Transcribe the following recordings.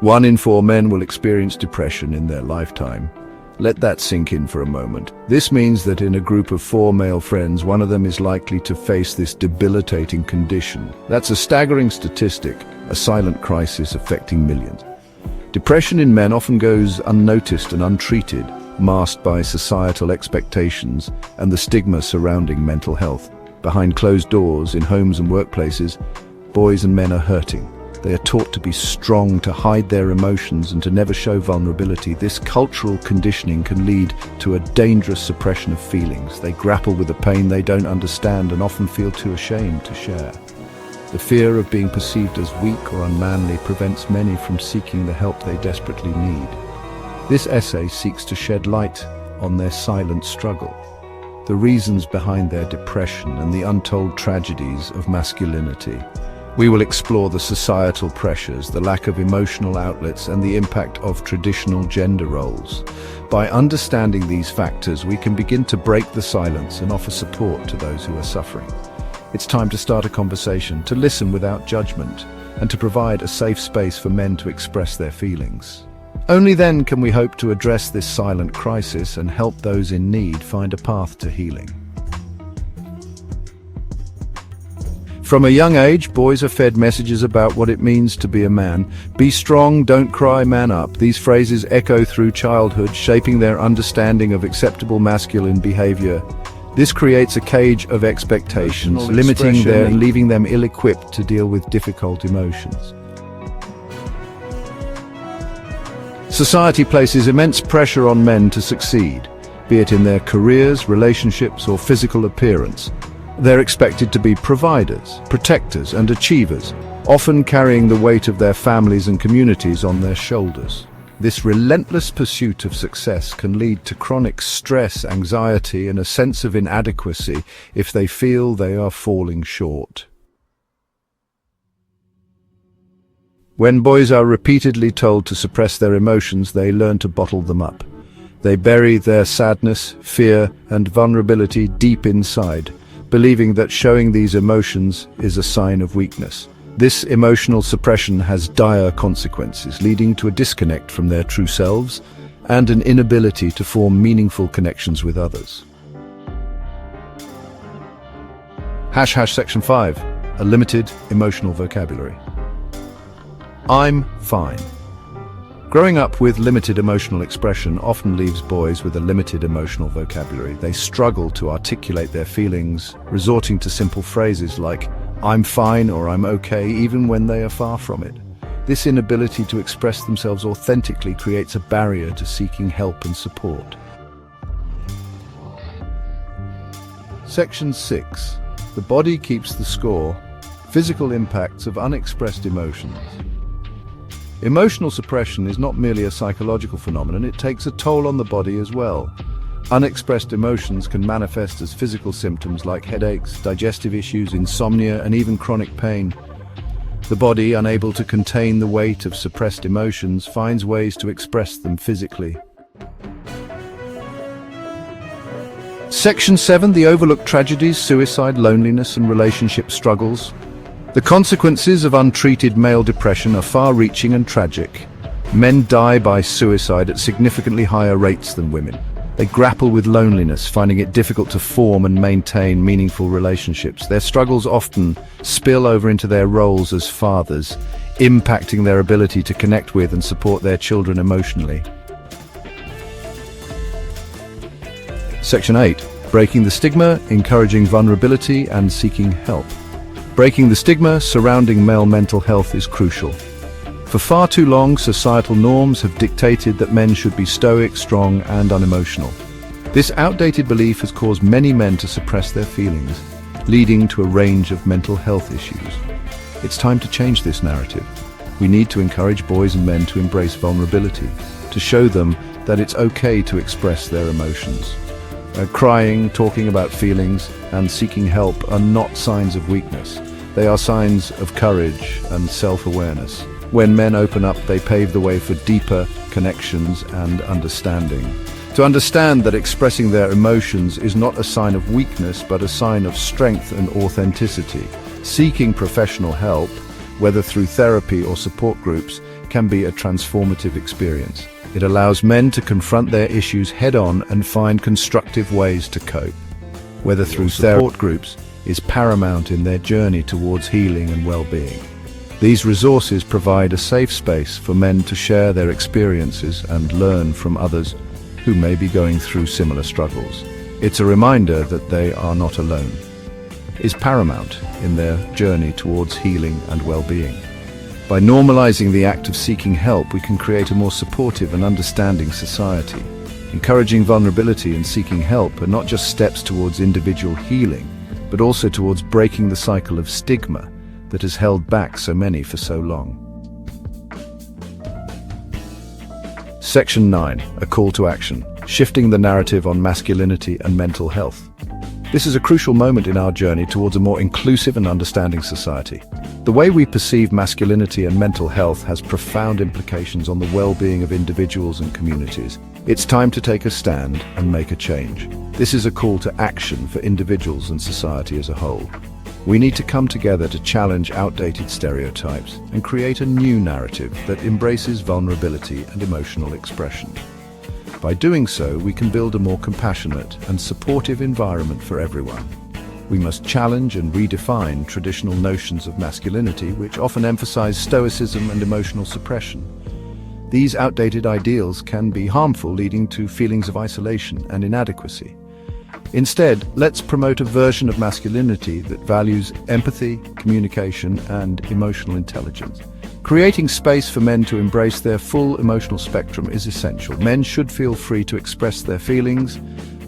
1 in 4 men will experience depression in their lifetime. Let that sink in for a moment. This means that in a group of 4 male friends, one of them is likely to face this debilitating condition. That's a staggering statistic, a silent crisis affecting millions. Depression in men often goes unnoticed and untreated, masked by societal expectations and the stigma surrounding mental health. Behind closed doors, in homes and workplaces, boys and men are hurting. They are taught to be strong, to hide their emotions, and to never show vulnerability. This cultural conditioning can lead to a dangerous suppression of feelings. They grapple with a pain they don't understand and often feel too ashamed to share. The fear of being perceived as weak or unmanly prevents many from seeking the help they desperately need. This essay seeks to shed light on their silent struggle, the reasons behind their depression, and the untold tragedies of masculinity. We will explore the societal pressures, the lack of emotional outlets, and the impact of traditional gender roles. By understanding these factors, we can begin to break the silence and offer support to those who are suffering. It's time to start a conversation, to listen without judgment, and to provide a safe space for men to express their feelings. Only then can we hope to address this silent crisis and help those in need find a path to healing. From a young age, boys are fed messages about what it means to be a man. Be strong, don't cry, man up. These phrases echo through childhood, shaping their understanding of acceptable masculine behavior. This creates a cage of expectations, limiting them and leaving them ill-equipped to deal with difficult emotions. Society places immense pressure on men to succeed, be it in their careers, relationships, or physical appearance. They're expected to be providers, protectors, and achievers, often carrying the weight of their families and communities on their shoulders. This relentless pursuit of success can lead to chronic stress, anxiety, and a sense of inadequacy if they feel they are falling short. When boys are repeatedly told to suppress their emotions, they learn to bottle them up. They bury their sadness, fear, and vulnerability deep inside, believing that showing these emotions is a sign of weakness. This emotional suppression has dire consequences, leading to a disconnect from their true selves and an inability to form meaningful connections with others. Section 5. A limited emotional vocabulary. I'm fine. Growing up with limited emotional expression often leaves boys with a limited emotional vocabulary. They struggle to articulate their feelings, resorting to simple phrases like, I'm fine or I'm okay, even when they are far from it. This inability to express themselves authentically creates a barrier to seeking help and support. Section 6. The body keeps the score. Physical impacts of unexpressed emotions. Emotional suppression is not merely a psychological phenomenon, it takes a toll on the body as well. Unexpressed emotions can manifest as physical symptoms like headaches, digestive issues, insomnia, and even chronic pain. The body, unable to contain the weight of suppressed emotions, finds ways to express them physically. Section 7. The overlooked tragedies, suicide, loneliness, and relationship struggles. The consequences of untreated male depression are far-reaching and tragic. Men die by suicide at significantly higher rates than women. They grapple with loneliness, finding it difficult to form and maintain meaningful relationships. Their struggles often spill over into their roles as fathers, impacting their ability to connect with and support their children emotionally. Section 8. Breaking the stigma, encouraging vulnerability and seeking help. Breaking the stigma surrounding male mental health is crucial. For far too long, societal norms have dictated that men should be stoic, strong, and unemotional. This outdated belief has caused many men to suppress their feelings, leading to a range of mental health issues. It's time to change this narrative. We need to encourage boys and men to embrace vulnerability, to show them that it's okay to express their emotions. Crying, talking about feelings, and seeking help are not signs of weakness. They are signs of courage and self-awareness. When men open up, they pave the way for deeper connections and understanding. To understand that expressing their emotions is not a sign of weakness, but a sign of strength and authenticity. Seeking professional help, whether through therapy or support groups, can be a transformative experience. It allows men to confront their issues head-on and find constructive ways to cope. Whether through support groups is paramount in their journey towards healing and well-being. These resources provide a safe space for men to share their experiences and learn from others who may be going through similar struggles. It's a reminder that they are not alone. Is paramount in their journey towards healing and well-being. By normalizing the act of seeking help, we can create a more supportive and understanding society. Encouraging vulnerability and seeking help are not just steps towards individual healing, but also towards breaking the cycle of stigma that has held back so many for so long. Section 9, a call to action, shifting the narrative on masculinity and mental health. This is a crucial moment in our journey towards a more inclusive and understanding society. The way we perceive masculinity and mental health has profound implications on the well-being of individuals and communities. It's time to take a stand and make a change. This is a call to action for individuals and society as a whole. We need to come together to challenge outdated stereotypes and create a new narrative that embraces vulnerability and emotional expression. By doing so, we can build a more compassionate and supportive environment for everyone. We must challenge and redefine traditional notions of masculinity, which often emphasize stoicism and emotional suppression. These outdated ideals can be harmful, leading to feelings of isolation and inadequacy. Instead, let's promote a version of masculinity that values empathy, communication, and emotional intelligence. Creating space for men to embrace their full emotional spectrum is essential. Men should feel free to express their feelings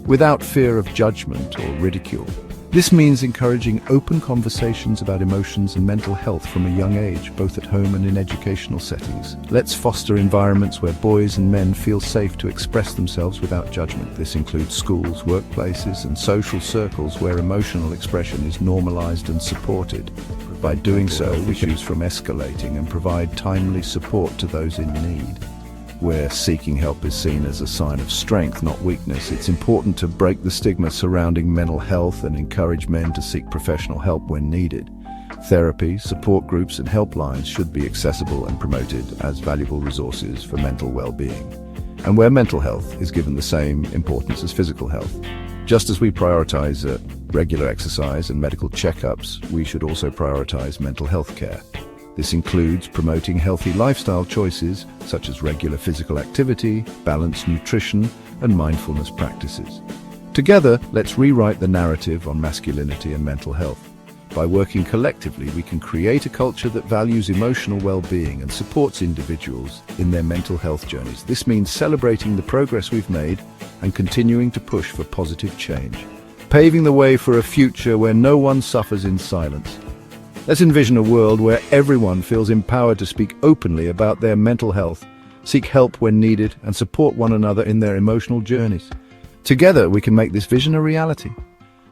without fear of judgment or ridicule. This means encouraging open conversations about emotions and mental health from a young age, both at home and in educational settings. Let's foster environments where boys and men feel safe to express themselves without judgment. This includes schools, workplaces, and social circles where emotional expression is normalized and supported. By doing so, we can from escalating and provide timely support to those in need. Where seeking help is seen as a sign of strength, not weakness, it's important to break the stigma surrounding mental health and encourage men to seek professional help when needed. Therapy, support groups, and helplines should be accessible and promoted as valuable resources for mental well-being. And where mental health is given the same importance as physical health. Just as we prioritize regular exercise and medical checkups, we should also prioritize mental health care. This includes promoting healthy lifestyle choices such as regular physical activity, balanced nutrition, and mindfulness practices. Together, let's rewrite the narrative on masculinity and mental health. By working collectively, we can create a culture that values emotional well-being and supports individuals in their mental health journeys. This means celebrating the progress we've made and continuing to push for positive change, paving the way for a future where no one suffers in silence. Let's envision a world where everyone feels empowered to speak openly about their mental health, seek help when needed, and support one another in their emotional journeys. Together, we can make this vision a reality.